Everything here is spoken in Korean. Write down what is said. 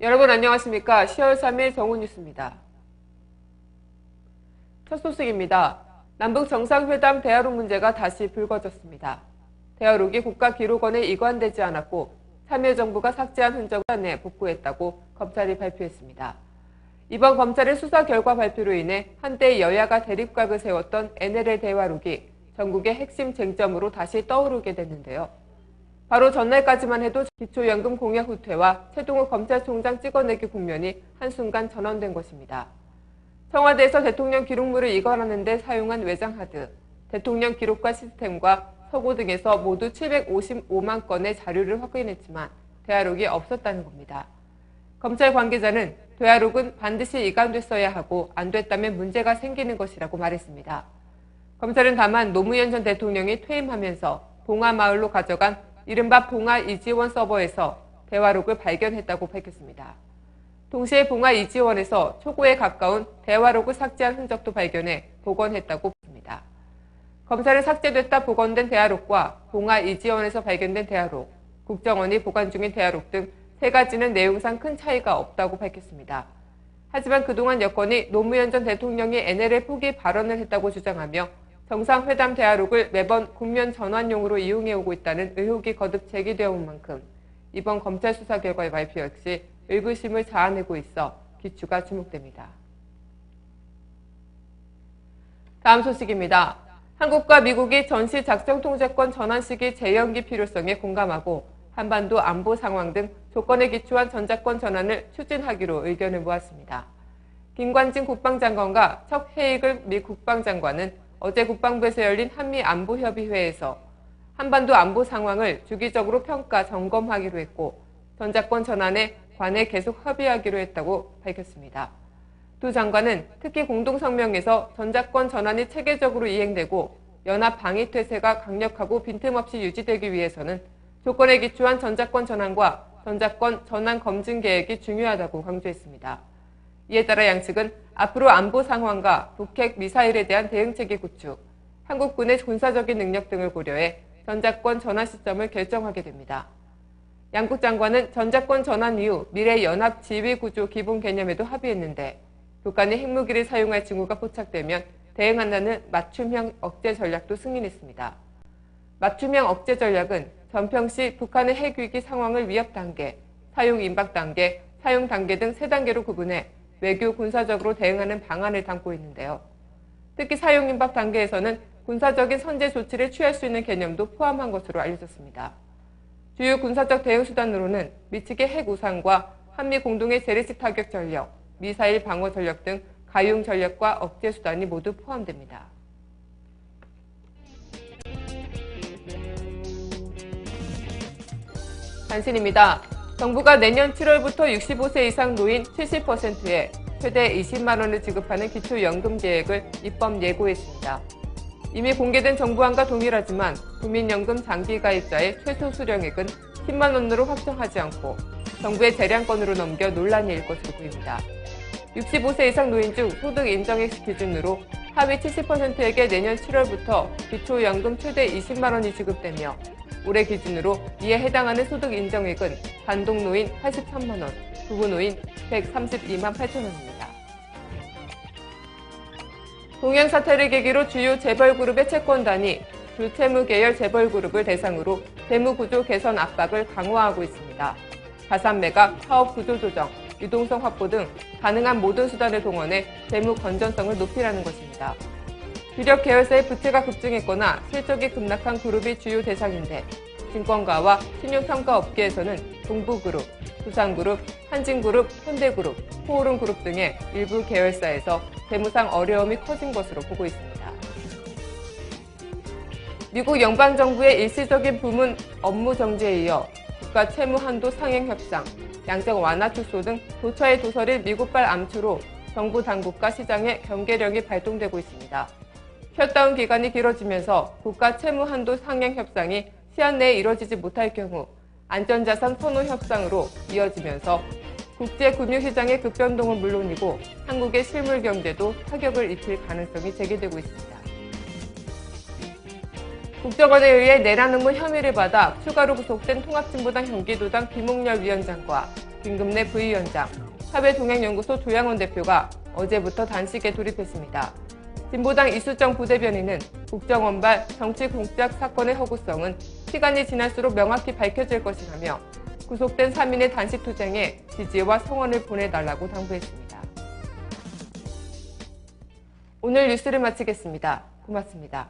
여러분 안녕하십니까? 10월 3일 정오뉴스입니다. 첫 소식입니다. 남북 정상회담 대화록 문제가 다시 불거졌습니다. 대화록이 국가기록원에 이관되지 않았고 참여정부가 삭제한 흔적을 내 복구했다고 검찰이 발표했습니다. 이번 검찰의 수사 결과 발표로 인해 한때 여야가 대립각을 세웠던 NLL 대화록이 전국의 핵심 쟁점으로 다시 떠오르게 됐는데요. 바로 전날까지만 해도 기초연금 공약 후퇴와 최동욱 검찰총장 찍어내기 국면이 한순간 전환된 것입니다. 청와대에서 대통령 기록물을 이관하는 데 사용한 외장하드, 대통령 기록관 시스템과 서고 등에서 모두 755만 건의 자료를 확인했지만 대화록이 없었다는 겁니다. 검찰 관계자는 대화록은 반드시 이관됐어야 하고 안 됐다면 문제가 생기는 것이라고 말했습니다. 검찰은 다만 노무현 전 대통령이 퇴임하면서 봉화마을로 가져간 이른바 봉화 이지원 서버에서 대화록을 발견했다고 밝혔습니다. 동시에 봉화 이지원에서 초고에 가까운 대화록을 삭제한 흔적도 발견해 복원했다고 했습니다. 검찰은 삭제됐다 복원된 대화록과 봉화 이지원에서 발견된 대화록, 국정원이 보관 중인 대화록 등 세 가지는 내용상 큰 차이가 없다고 밝혔습니다. 하지만 그동안 여권이 노무현 전 대통령이 NLL 포기 발언을 했다고 주장하며 정상회담 대화록을 매번 국면 전환용으로 이용해오고 있다는 의혹이 거듭 제기되어 온 만큼 이번 검찰 수사 결과의 발표 역시 의구심을 자아내고 있어 기추가 주목됩니다. 다음 소식입니다. 한국과 미국이 전시작전통제권 전환 시기 재연기 필요성에 공감하고 한반도 안보 상황 등 조건에 기초한 전작권 전환을 추진하기로 의견을 모았습니다. 김관진 국방장관과 척 헤이글 미 국방장관은 어제 국방부에서 열린 한미안보협의회에서 한반도 안보 상황을 주기적으로 평가 점검하기로 했고 전작권 전환에 관해 계속 협의하기로 했다고 밝혔습니다. 두 장관은 특히 공동성명에서 전작권 전환이 체계적으로 이행되고 연합 방위 태세가 강력하고 빈틈없이 유지되기 위해서는 조건에 기초한 전작권 전환과 전작권 전환 검증 계획이 중요하다고 강조했습니다. 이에 따라 양측은 앞으로 안보 상황과 북핵 미사일에 대한 대응체계 구축, 한국군의 군사적인 능력 등을 고려해 전작권 전환 시점을 결정하게 됩니다. 양국 장관은 전작권 전환 이후 미래 연합 지휘 구조 기본 개념에도 합의했는데 북한이 핵무기를 사용할 징후가 포착되면 대응한다는 맞춤형 억제 전략도 승인했습니다. 맞춤형 억제 전략은 전평 시 북한의 핵위기 상황을 위협 단계, 사용 임박 단계, 사용 단계 등 세 단계로 구분해 외교 군사적으로 대응하는 방안을 담고 있는데요. 특히 사용 임박 단계에서는 군사적인 선제 조치를 취할 수 있는 개념도 포함한 것으로 알려졌습니다. 주요 군사적 대응 수단으로는 미측의 핵 우산과 한미 공동의 재래식 타격 전력, 미사일 방어 전력 등 가용 전력과 억제 수단이 모두 포함됩니다. 단신입니다. 정부가 내년 7월부터 65세 이상 노인 70%에 최대 20만 원을 지급하는 기초연금 계획을 입법 예고했습니다. 이미 공개된 정부안과 동일하지만 국민연금 장기가입자의 최소 수령액은 10만 원으로 확정하지 않고 정부의 재량권으로 넘겨 논란이 일 것으로 보입니다. 65세 이상 노인 중 소득 인정액 기준으로 하위 70%에게 내년 7월부터 기초연금 최대 20만 원이 지급되며 올해 기준으로 이에 해당하는 소득 인정액은 단독 노인 83만 원, 부부 노인 132만 8천 원입니다. 동행 사태를 계기로 주요 재벌그룹의 채권단이 불채무 계열 재벌그룹을 대상으로 재무구조 개선 압박을 강화하고 있습니다. 자산 매각, 사업 구조 조정, 유동성 확보 등 가능한 모든 수단을 동원해 재무 건전성을 높이라는 것입니다. 유력 계열사의 부채가 급증했거나 실적이 급락한 그룹이 주요 대상인데 증권가와 신용평가 업계에서는 동부그룹, 두산그룹, 한진그룹, 현대그룹, 포오름그룹 등의 일부 계열사에서 재무상 어려움이 커진 것으로 보고 있습니다. 미국 연방정부의 일시적인 부문 업무 정지에 이어 국가 채무 한도 상행 협상, 양적 완화 축소 등 도처의 도설인 미국발 암투로 정부 당국과 시장의 경계력이 발동되고 있습니다. 셧다운 기간이 길어지면서 국가 채무 한도 상행 협상이 시한 내에 이뤄지지 못할 경우 안전자산 선호 협상으로 이어지면서 국제 금융시장의 급변동은 물론이고 한국의 실물 경제도 타격을 입힐 가능성이 제기되고 있습니다. 국정원에 의해 내란 음모 혐의를 받아 추가로 구속된 통합진보당 경기도당 김홍렬 위원장과 김금래 부위원장, 사회동행연구소 조양원 대표가 어제부터 단식에 돌입했습니다. 진보당 이수정 부대변인은 국정원발 정치공작 사건의 허구성은 시간이 지날수록 명확히 밝혀질 것이라며 구속된 3인의 단식 투쟁에 지지와 성원을 보내달라고 당부했습니다. 오늘 뉴스를 마치겠습니다. 고맙습니다.